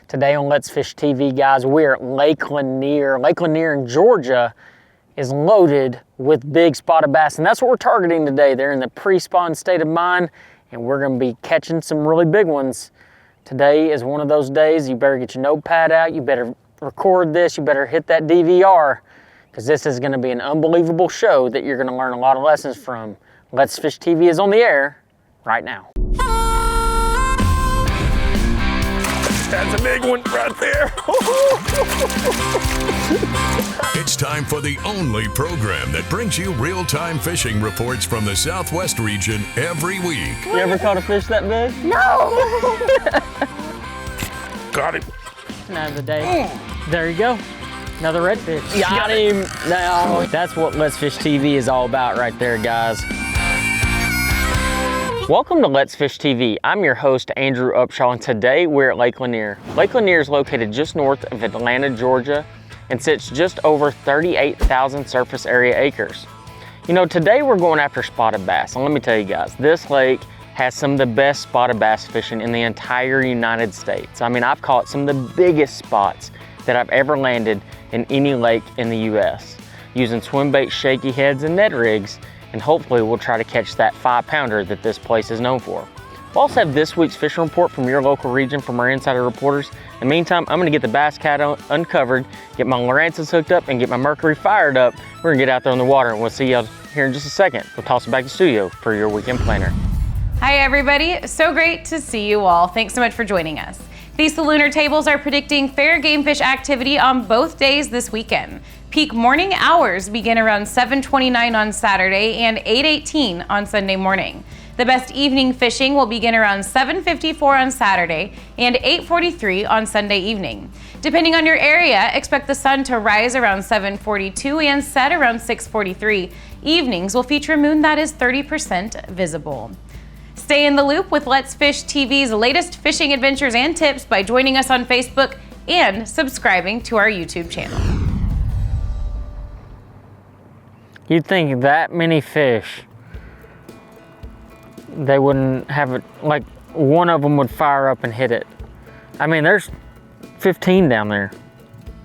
Today on Let's Fish TV, guys, we're at Lake Lanier. Lake Lanier in Georgia is loaded with big spotted bass, and that's what we're targeting today. They're in the pre-spawn state of mind, and we're gonna be catching some really big ones. Today is one of those days. You better get your notepad out, you better record this, you better hit that DVR, because this is gonna be an unbelievable show that you're gonna learn a lot of lessons from. Let's Fish TV is on the air right now. That's a big one right there. It's time for the only program that brings you real-time fishing reports from the Southwest region every week. You ever caught a fish that big? No! Got him. Now the day. There you go. Another redfish. Got him. Now, that's what Let's Fish TV is all about right there, guys. Welcome to Let's Fish TV. I'm your host, Andrew Upshaw, and today we're at Lake Lanier. Lake Lanier is located just north of Atlanta, Georgia, and sits just over 38,000 surface area acres. You know, today we're going after spotted bass, and let me tell you guys, this lake has some of the best spotted bass fishing in the entire United States. I mean, I've caught some of the biggest spots that I've ever landed in any lake in the US, using swim bait, shaky heads, and Ned rigs, and hopefully we'll try to catch that 5-pounder that this place is known for. We'll also have this week's fishing report from your local region from our insider reporters. In the meantime, I'm gonna get the bass cat uncovered, get my Lowrance's hooked up, and get my Mercury fired up. We're gonna get out there in the water, and we'll see y'all here in just a second. We'll toss it back to the studio for your weekend planner. Hi everybody, so great to see you all. Thanks so much for joining us. These lunar tables are predicting fair game fish activity on both days this weekend. Peak morning hours begin around 7:29 on Saturday and 8:18 on Sunday morning. The best evening fishing will begin around 7:54 on Saturday and 8:43 on Sunday evening. Depending on your area, expect the sun to rise around 7:42 and set around 6:43. Evenings will feature a moon that is 30% visible. Stay in the loop with Let's Fish TV's latest fishing adventures and tips by joining us on Facebook and subscribing to our YouTube channel. You'd think that many fish, they wouldn't have it, like one of them would fire up and hit it. I mean, there's 15 down there,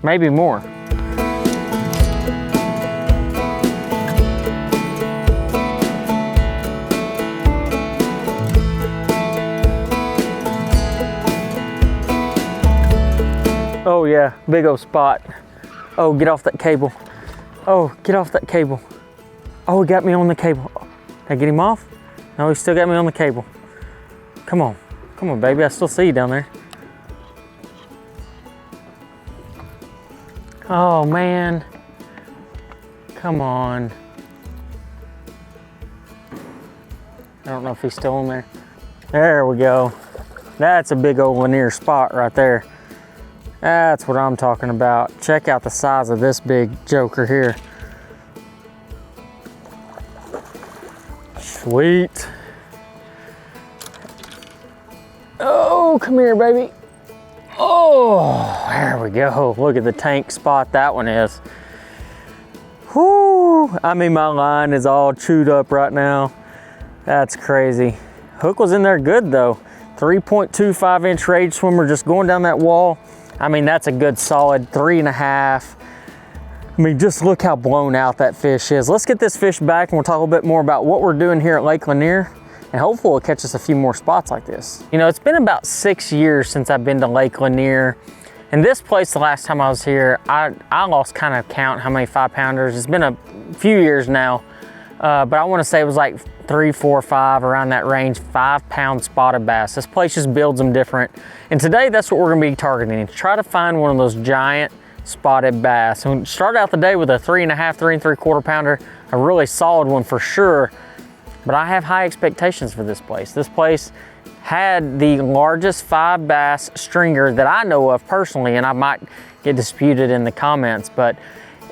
maybe more. Oh yeah, big old spot. Oh, get off that cable. Oh, get off that cable. Oh, he got me on the cable. Did I get him off? No, he still got me on the cable. Come on, baby, I still see you down there. Oh man, come on. I don't know if he's still in there. There we go. That's a big old Lanier spot right there. That's what I'm talking about. Check out the size of this big joker here. Sweet. Oh, come here, baby. Oh, there we go. Look at the tank spot that one is. Whoo, I mean, my line is all chewed up right now. That's crazy. Hook was in there good though. 3.25-inch rage swimmer just going down that wall. I mean, that's a good solid 3.5. I mean, just look how blown out that fish is. Let's get this fish back and we'll talk a little bit more about what we're doing here at Lake Lanier, and hopefully we'll catch us a few more spots like this. You know, it's been about 6 years since I've been to Lake Lanier, and this place, the last time I was here, I lost kind of count how many 5-pounders. It's been a few years now, but I want to say it was like 3, 4, 5, around that range, 5-pound spotted bass. This place just builds them different. And today, that's what we're gonna be targeting. Try to find one of those giant spotted bass. And we start out the day with a 3.5, 3 3/4 pounder, a really solid one for sure. But I have high expectations for this place. This place had the largest 5 bass stringer that I know of personally, and I might get disputed in the comments, but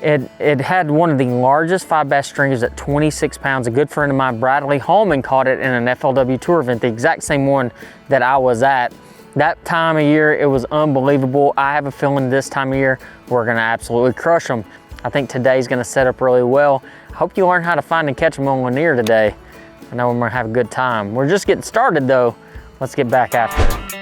it had one of the largest 5 bass stringers at 26 pounds. A good friend of mine, Bradley Hallman, caught it in an FLW tour event, the exact same one that I was at. That time of year, it was unbelievable. I have a feeling this time of year, we're gonna absolutely crush them. I think today's gonna set up really well. I hope you learn how to find and catch them on Lanier today. I know we're gonna have a good time. We're just getting started though. Let's get back after it.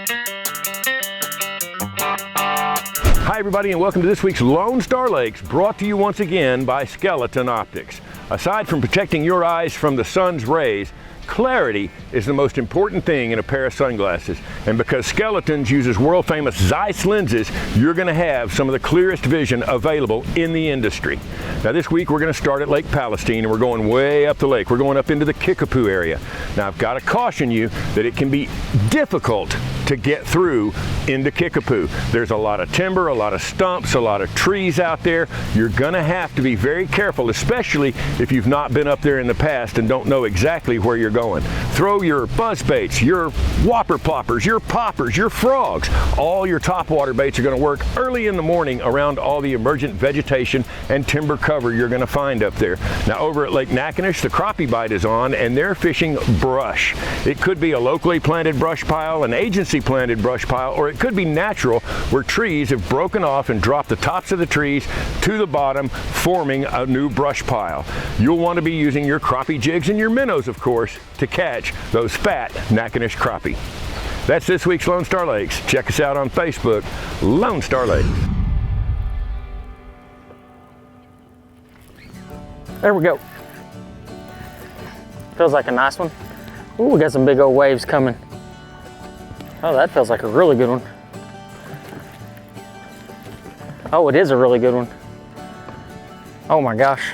Hi everybody and welcome to this week's Lone Star Lakes, brought to you once again by Skeleton Optics. Aside from protecting your eyes from the sun's rays, clarity is the most important thing in a pair of sunglasses. And because Skeletons uses world famous Zeiss lenses, you're going to have some of the clearest vision available in the industry. Now this week we're going to start at Lake Palestine and we're going way up the lake. We're going up into the Kickapoo area. Now I've got to caution you that it can be difficult to get through into Kickapoo. There's a lot of timber, a lot of stumps, a lot of trees out there. You're going to have to be very careful, especially if you've not been up there in the past and don't know exactly where you're going. Throw your buzz baits, your whopper ploppers, your poppers, your frogs. All your topwater baits are going to work early in the morning around all the emergent vegetation and timber cover you're going to find up there. Now over at Lake Natchitoches, the crappie bite is on and they're fishing brush. It could be a locally planted brush pile, an agency planted brush pile, or it could be natural where trees have broken off and dropped the tops of the trees to the bottom, forming a new brush pile. You'll want to be using your crappie jigs and your minnows, of course, to catch those fat Natchitoches crappie. That's this week's Lone Star Lakes. Check us out on Facebook, Lone Star Lakes. There we go. Feels like a nice one. Ooh, we got some big old waves coming. Oh, that feels like a really good one. Oh, it is a really good one. Oh my gosh.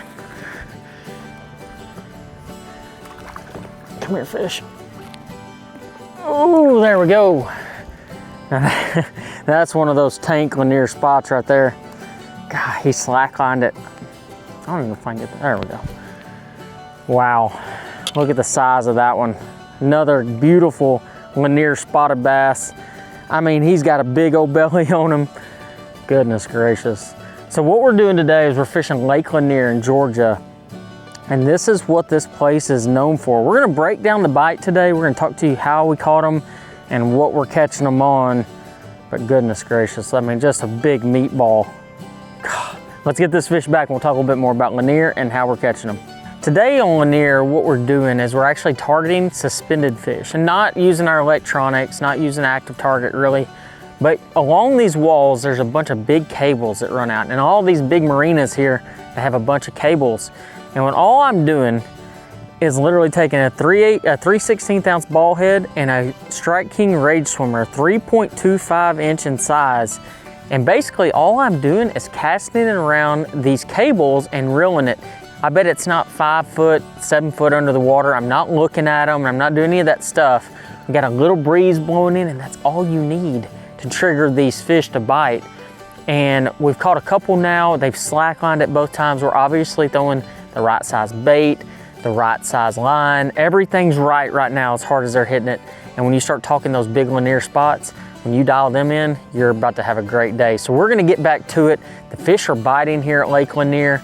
Come here, fish. Oh, there we go. That's one of those tank Lanier spots right there. God, he slacklined it. I don't even know if I can get that. There we go. Wow, look at the size of that one. Another beautiful Lanier spotted bass. I mean, he's got a big old belly on him. Goodness gracious. So what we're doing today is we're fishing Lake Lanier in Georgia. And this is what this place is known for. We're gonna break down the bite today. We're gonna talk to you how we caught them and what we're catching them on. But goodness gracious, I mean, just a big meatball. God. Let's get this fish back and we'll talk a little bit more about Lanier and how we're catching them. Today on Lanier, what we're doing is we're actually targeting suspended fish and not using our electronics, not using active target really. But along these walls, there's a bunch of big cables that run out, and all these big marinas here that have a bunch of cables. And when all I'm doing is literally taking a 3/16 ounce ball head and a Strike King Rage Swimmer, 3.25 inch in size. And basically all I'm doing is casting it around these cables and reeling it. I bet it's not 5 foot, 7 foot under the water. I'm not looking at them. I'm not doing any of that stuff. We got a little breeze blowing in and that's all you need to trigger these fish to bite. And we've caught a couple now. They've slacklined it both times. We're obviously throwing the right size bait, the right size line. Everything's right now as hard as they're hitting it. And when you start talking those big Lanier spots, when you dial them in, you're about to have a great day. So we're gonna get back to it. The fish are biting here at Lake Lanier,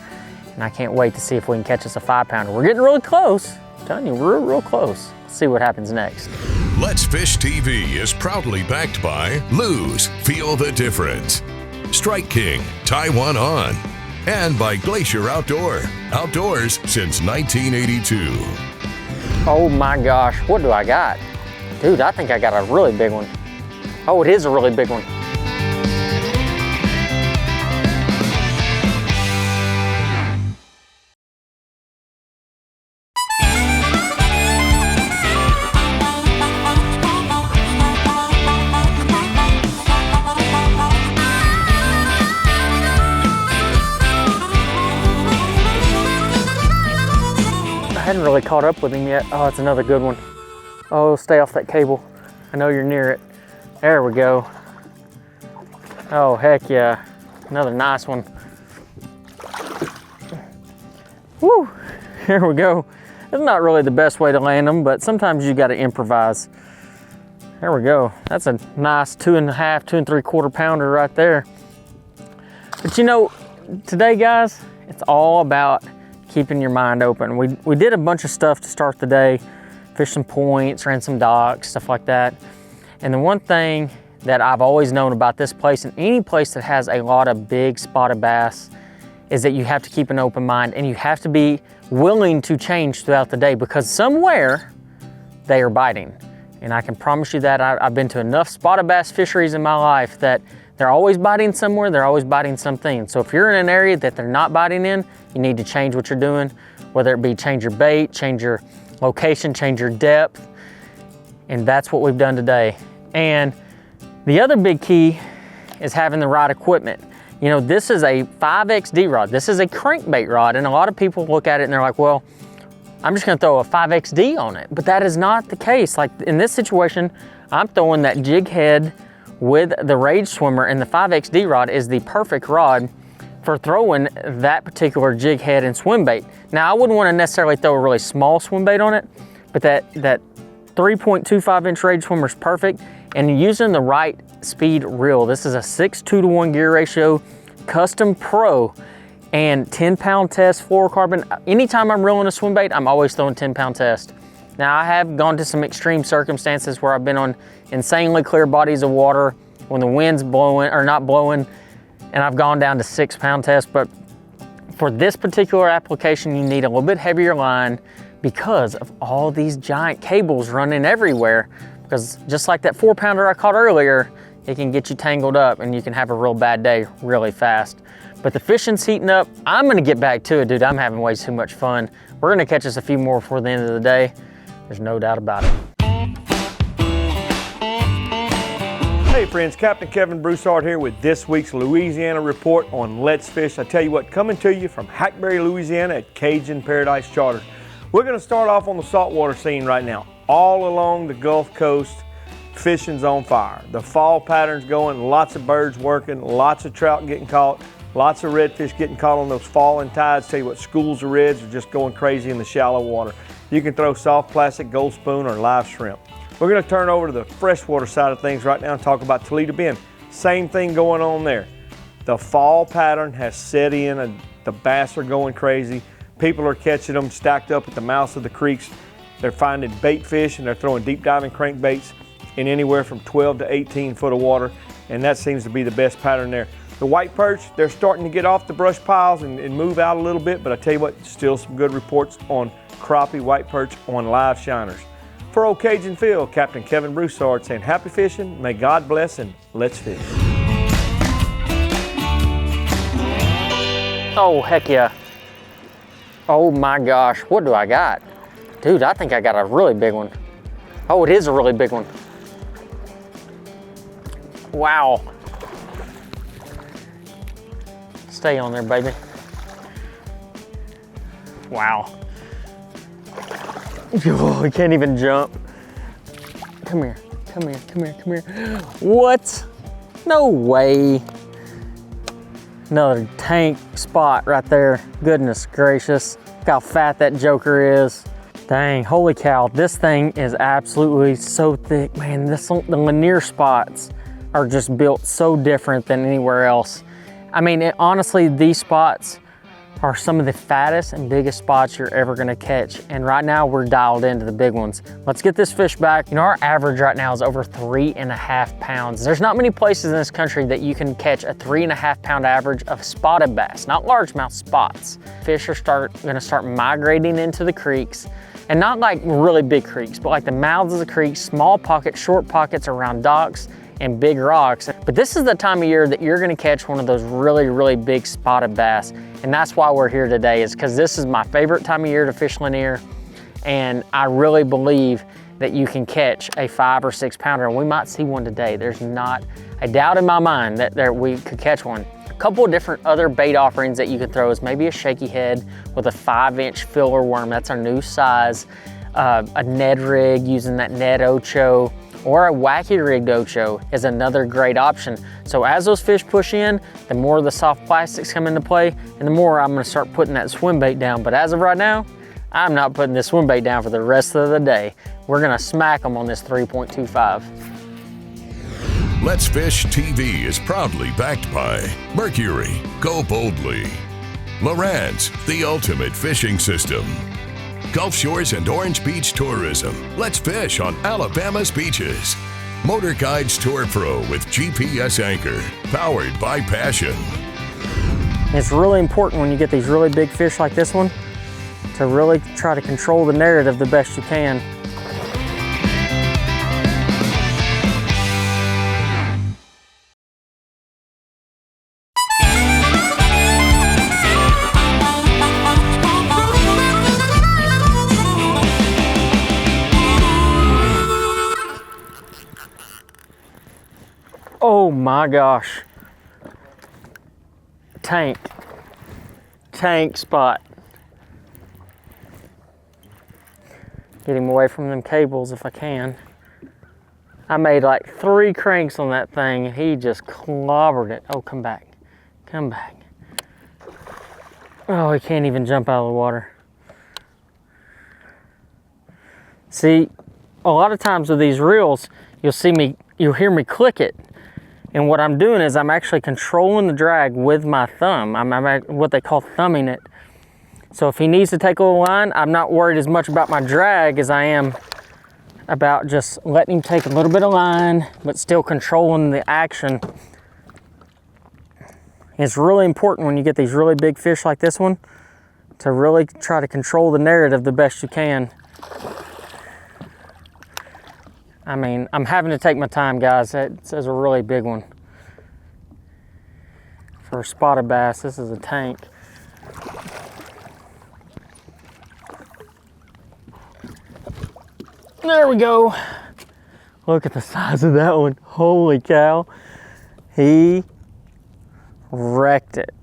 and I can't wait to see if we can catch us a 5-pounder. We're getting really close. I'm telling you, we're real close. Let's see what happens next. Let's Fish TV is proudly backed by Lou's, Feel the Difference, Strike King, Tie One On, and by Glacier Outdoors since 1982. Oh my gosh, what do I got? Dude, I think I got a really big one. Oh, it is a really big one. I hadn't really caught up with him yet. Oh, it's another good one. Oh, stay off that cable. I know you're near it. There we go. Oh, heck yeah. Another nice one. Woo, here we go. It's not really the best way to land them, but sometimes you gotta improvise. There we go. That's a nice 2.5, 2 3/4 pounder right there. But you know, today guys, it's all about keeping your mind open. We did a bunch of stuff to start the day, fished some points, ran some docks, stuff like that. And the one thing that I've always known about this place and any place that has a lot of big spotted bass is that you have to keep an open mind and you have to be willing to change throughout the day because somewhere they are biting. And I can promise you that I've been to enough spotted bass fisheries in my life that They're always biting somewhere, they're always biting something. So if you're in an area that they're not biting in, you need to change what you're doing, whether it be change your bait, change your location, change your depth, and that's what we've done today. And the other big key is having the right equipment. You know, this is a 5XD rod. This is a crankbait rod, and a lot of people look at it and they're like, well, I'm just gonna throw a 5XD on it. But that is not the case. Like in this situation, I'm throwing that jig head with the Rage Swimmer, and the 5XD rod is the perfect rod for throwing that particular jig head and swim bait. Now, I wouldn't wanna necessarily throw a really small swim bait on it, but that 3.25 inch Rage Swimmer is perfect. And using the right speed reel. This is a 6:2-to-1 gear ratio, custom pro, and 10-pound test fluorocarbon. Anytime I'm reeling a swim bait, I'm always throwing 10-pound test. Now, I have gone to some extreme circumstances where I've been on insanely clear bodies of water when the wind's blowing or not blowing, and I've gone down to 6-pound test. But for this particular application, you need a little bit heavier line because of all these giant cables running everywhere. Because just like that 4-pounder I caught earlier, it can get you tangled up and you can have a real bad day really fast. But the fishing's heating up. I'm gonna get back to it, dude. I'm having way too much fun. We're gonna catch us a few more before the end of the day. There's no doubt about it. Hey friends, Captain Kevin Broussard here with this week's Louisiana report on Let's Fish. I tell you what, coming to you from Hackberry, Louisiana at Cajun Paradise Charter. We're gonna start off on the saltwater scene right now. All along the Gulf Coast, fishing's on fire. The fall pattern's going, lots of birds working, lots of trout getting caught, lots of redfish getting caught on those falling tides. Tell you what, schools of reds are just going crazy in the shallow water. You can throw soft plastic, gold spoon, or live shrimp. We're gonna turn over to the freshwater side of things right now and talk about Toledo Bend. Same thing going on there. The fall pattern has set in, and the bass are going crazy. People are catching them stacked up at the mouths of the creeks. They're finding bait fish and they're throwing deep diving crankbaits in anywhere from 12 to 18 foot of water, and that seems to be the best pattern there. The white perch, they're starting to get off the brush piles and move out a little bit, but I tell you what, still some good reports on crappie, white perch on live shiners. For Old Cajun Phil, Captain Kevin Broussard saying happy fishing, may God bless, and let's fish. Oh, heck yeah. Oh my gosh, what do I got? Dude, I think I got a really big one. Oh, it is a really big one. Wow. Stay on there, baby. Wow. Oh, he can't even jump. Come here, come here, come here, come here. What? No way. Another tank spot right there. Goodness gracious. Look how fat that joker is. Dang, holy cow. This thing is absolutely so thick, man. The Lanier spots are just built so different than anywhere else. I mean, honestly, these spots are some of the fattest and biggest spots you're ever gonna catch. And right now we're dialed into the big ones. Let's get this fish back. You know, our average right now is over 3.5 pounds. There's not many places in this country that you can catch a 3.5 pound average of spotted bass, not largemouth spots. Fish are gonna start migrating into the creeks, and not like really big creeks, but like the mouths of the creeks, small pockets, short pockets around docks and big rocks. But this is the time of year that you're gonna catch one of those really, really big spotted bass. And that's why we're here today, is because this is my favorite time of year to fish Lanier. And I really believe that you can catch a 5 or 6 pounder, and we might see one today. There's not a doubt in my mind that we could catch one. A couple of different other bait offerings that you could throw is maybe a shaky head with a 5-inch filler worm. That's our new size. A Ned rig using that Ned Ocho, or a wacky rigged Ocho is another great option. So as those fish push in, the more the soft plastics come into play, and the more I'm gonna start putting that swim bait down. But as of right now, I'm not putting this swim bait down for the rest of the day. We're gonna smack them on this 3.25. Let's Fish TV is proudly backed by Mercury, Go Boldly, Lowrance, the ultimate fishing system, Gulf Shores and Orange Beach Tourism. Let's fish on Alabama's beaches. Motor Guides Tour Pro with GPS anchor, powered by passion. It's really important when you get these really big fish like this one to really try to control the narrative the best you can. Oh my gosh. Tank spot. Get him away from them cables if I can. I made like 3 cranks on that thing and he just clobbered it. Oh, come back. Come back. Oh, he can't even jump out of the water. See, a lot of times with these reels, you'll hear me click it. And what I'm doing is I'm actually controlling the drag with my thumb. I'm what they call thumbing it. So if he needs to take a little line, I'm not worried as much about my drag as I am about just letting him take a little bit of line, but still controlling the action. It's really important when you get these really big fish like this one to really try to control the narrative the best you can. I mean, I'm having to take my time, guys. It's a really big one. For a spotted bass, this is a tank. There we go. Look at the size of that one. Holy cow. He wrecked it.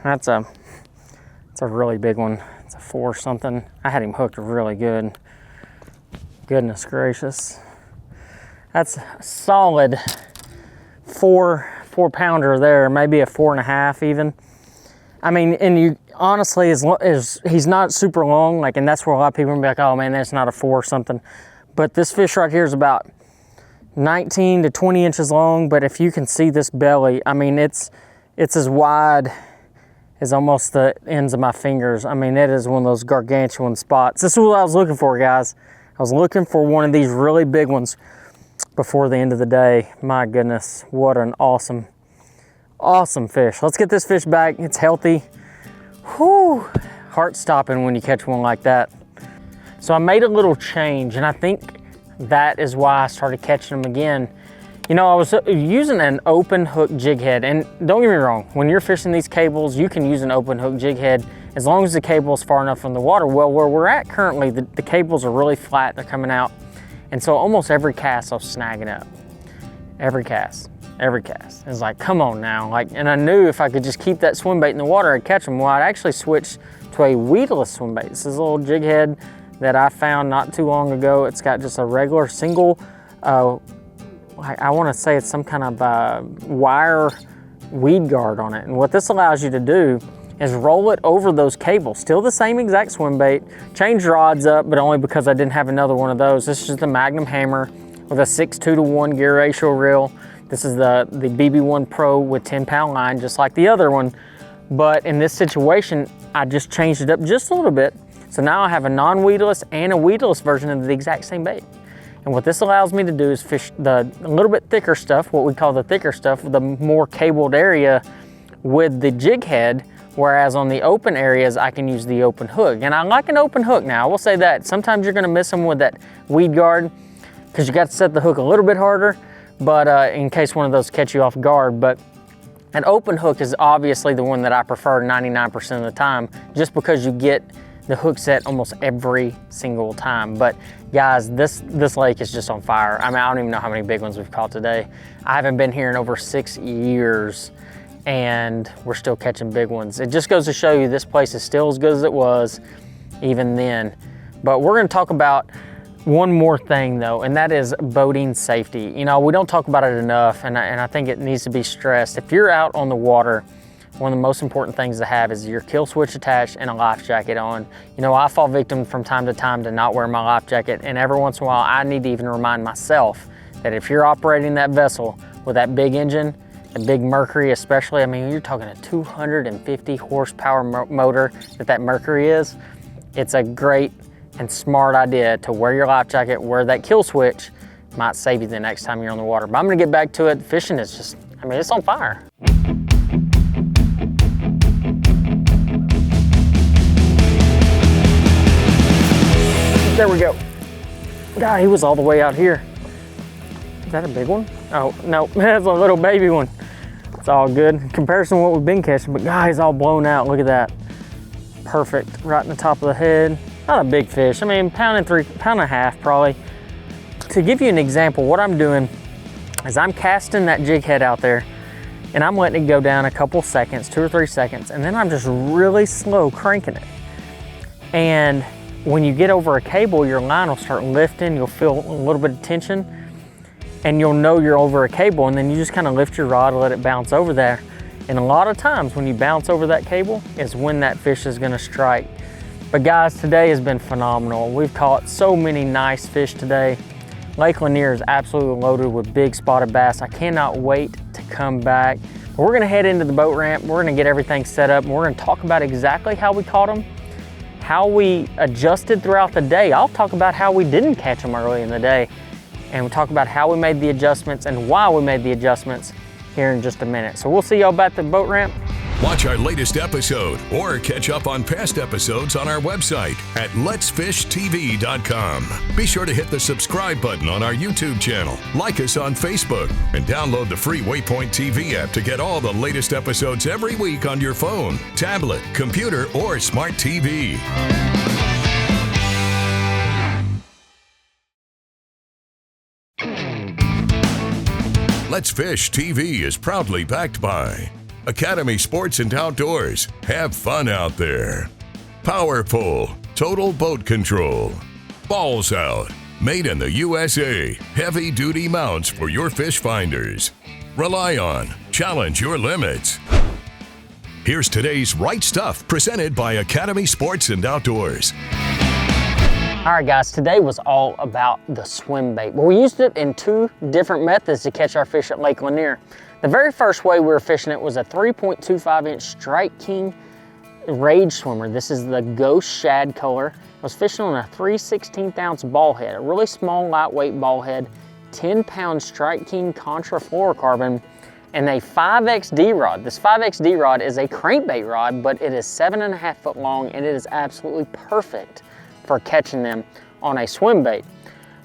That's a really big one. It's a 4 something. I had him hooked really good. Goodness gracious. That's a solid 4 pounder there, maybe a 4.5 even. I mean, and you honestly, as he's not super long, like, and that's where a lot of people will be like, oh man, that's not a 4 something. But this fish right here is about 19 to 20 inches long. But if you can see this belly, I mean, it's as wide as almost the ends of my fingers. I mean, it is one of those gargantuan spots. This is what I was looking for, guys. I was looking for one of these really big ones before the end of the day. My goodness, what an awesome fish. Let's get this fish back. It's healthy. Whew, heart stopping when you catch one like that. So I made a little change, and I think that is why I started catching them again. You know, I was using an open hook jig head, and don't get me wrong, when you're fishing these cables, you can use an open hook jig head as long as the cable is far enough from the water. Well, where we're at currently, the cables are really flat, they're coming out, and so almost every cast I was snagging up. Every cast. It's like, come on now. Like, and I knew if I could just keep that swim bait in the water, I'd catch them. Well, I'd actually switch to a weedless swim bait. This is a little jig head that I found not too long ago. It's got just a regular single, I want to say it's some kind of wire weed guard on it. And what this allows you to do is roll it over those cables. Still the same exact swim bait, change rods up, but only because I didn't have another one of those. This is just a Magnum hammer with a 6:2-to-1 gear ratio reel. This is the BB1 Pro with 10-pound line, just like the other one. But in this situation, I just changed it up just a little bit. So now I have a non-weedless and a weedless version of the exact same bait. And what this allows me to do is fish a little bit thicker stuff, what we call the thicker stuff, the more cabled area with the jig head, whereas on the open areas, I can use the open hook. And I like an open hook now, I will say that. Sometimes you're gonna miss them with that weed guard because you got to set the hook a little bit harder, but in case one of those catch you off guard. But an open hook is obviously the one that I prefer 99% of the time, just because you get the hook set almost every single time. But guys, this lake is just on fire. I mean, I don't even know how many big ones we've caught today. I haven't been here in over 6 years and we're still catching big ones. It just goes to show you this place is still as good as it was even then. But we're gonna talk about one more thing though, and that is boating safety. You know, we don't talk about it enough, and I think it needs to be stressed. If you're out on the water, one of the most important things to have is your kill switch attached and a life jacket on. You know, I fall victim from time to time to not wear my life jacket, and every once in a while I need to even remind myself that if you're operating that vessel with that big engine, the big Mercury especially, I mean, you're talking a 250 horsepower motor that Mercury is, it's a great and smart idea to wear your life jacket, wear that kill switch. Might save you the next time you're on the water. But I'm gonna get back to it. Fishing is just, I mean, it's on fire. There we go. God, he was all the way out here. Is that a big one? Oh, no, that's a little baby one. It's all good in comparison to what we've been catching, but God, he's all blown out. Look at that. Perfect, right in the top of the head. Not a big fish. I mean, pound and a half probably. To give you an example, what I'm doing is I'm casting that jig head out there and I'm letting it go down a couple seconds, 2 or 3 seconds, and then I'm just really slow cranking it. And when you get over a cable, your line will start lifting, you'll feel a little bit of tension, and you'll know you're over a cable, and then you just kind of lift your rod and let it bounce over there. And a lot of times when you bounce over that cable is when that fish is gonna strike. But guys, today has been phenomenal. We've caught so many nice fish today. Lake Lanier is absolutely loaded with big spotted bass. I cannot wait to come back. We're gonna head into the boat ramp. We're gonna get everything set up, and we're gonna talk about exactly how we caught them, how we adjusted throughout the day. I'll talk about how we didn't catch them early in the day, and we'll talk about how we made the adjustments and why we made the adjustments here in just a minute. So we'll see y'all back at the boat ramp. Watch our latest episode or catch up on past episodes on our website at letsfishtv.com. Be sure to hit the subscribe button on our YouTube channel, like us on Facebook, and download the free Waypoint TV app to get all the latest episodes every week on your phone, tablet, computer, or smart TV. Let's Fish TV is proudly backed by Academy Sports and Outdoors. Have fun out there. Powerful Total Boat Control. Balls Out. Made in the USA. Heavy duty mounts for your fish finders. Rely on. Challenge your limits. Here's today's Right Stuff presented by Academy Sports and Outdoors. All right guys, today was all about the swim bait. Well, we used it in 2 different methods to catch our fish at Lake Lanier. The very first way we were fishing it was a 3.25-inch Strike King Rage Swimmer. This is the Ghost Shad color. I was fishing on a 3/16-ounce ball head, a really small, lightweight ball head, 10-pound Strike King Contra fluorocarbon, and a 5XD rod. This 5XD rod is a crankbait rod, but it is 7.5 foot long, and it is absolutely perfect for catching them on a swim bait.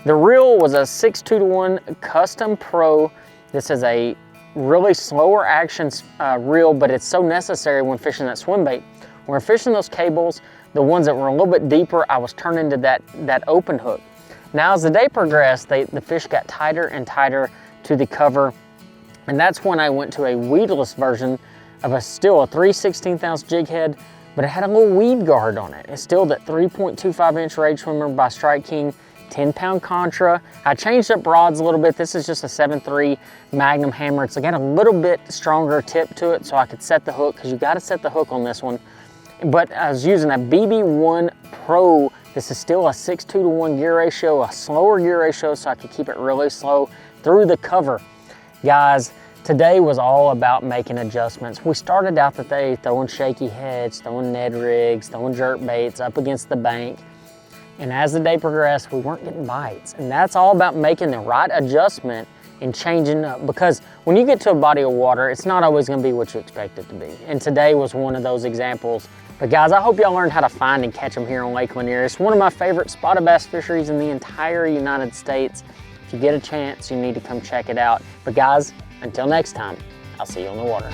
The reel was a 6.2-to-1 Custom Pro. This is a really slower action reel, but it's so necessary when fishing that swim bait. When we're fishing those cables, the ones that were a little bit deeper, I was turning to that open hook. Now as the day progressed, the fish got tighter and tighter to the cover, and that's when I went to a weedless version of still a 3/16-ounce jig head, but it had a little weed guard on it. It's still that 3.25-inch Rage Swimmer by Strike King, 10-pound Contra. I changed up rods a little bit. This is just a 7.3 Magnum hammer. It's got a little bit stronger tip to it so I could set the hook, because you got to set the hook on this one. But I was using a BB1 Pro. This is still a 6.2-to-1 gear ratio, a slower gear ratio, so I could keep it really slow through the cover. Guys, today was all about making adjustments. We started out the day throwing shaky heads, throwing Ned rigs, throwing jerk baits up against the bank. And as the day progressed, we weren't getting bites. And that's all about making the right adjustment and changing up. Because when you get to a body of water, it's not always gonna be what you expect it to be. And today was one of those examples. But guys, I hope y'all learned how to find and catch them here on Lake Lanier. It's one of my favorite spotted bass fisheries in the entire United States. If you get a chance, you need to come check it out. But guys, until next time, I'll see you on the water.